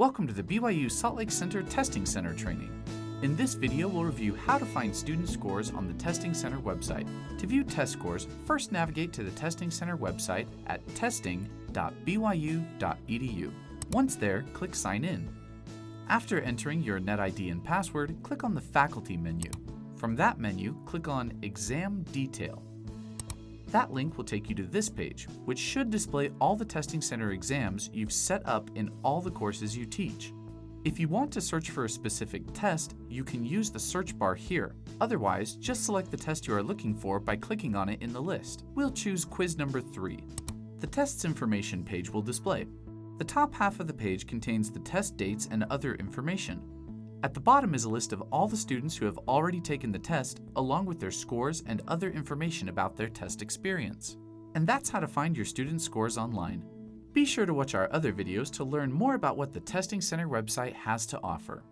Welcome to the BYU Salt Lake Center Testing Center training. In this video, we'll review how to find student scores on the Testing Center website. To view test scores, first navigate to the Testing Center website at testing.byu.edu. Once there, click Sign In. After entering your NetID and password, click on the Faculty menu. From that menu, click on Exam Detail. That link will take you to this page, which should display all the Testing Center exams you've set up in all the courses you teach. If you want to search for a specific test, you can use the search bar here. Otherwise, just select the test you are looking for by clicking on it in the list. We'll choose quiz number 3. The test's information page will display. The top half of the page contains the test dates and other information. At the bottom is a list of all the students who have already taken the test, along with their scores and other information about their test experience. And that's how to find your student scores online. Be sure to watch our other videos to learn more about what the Testing Center website has to offer.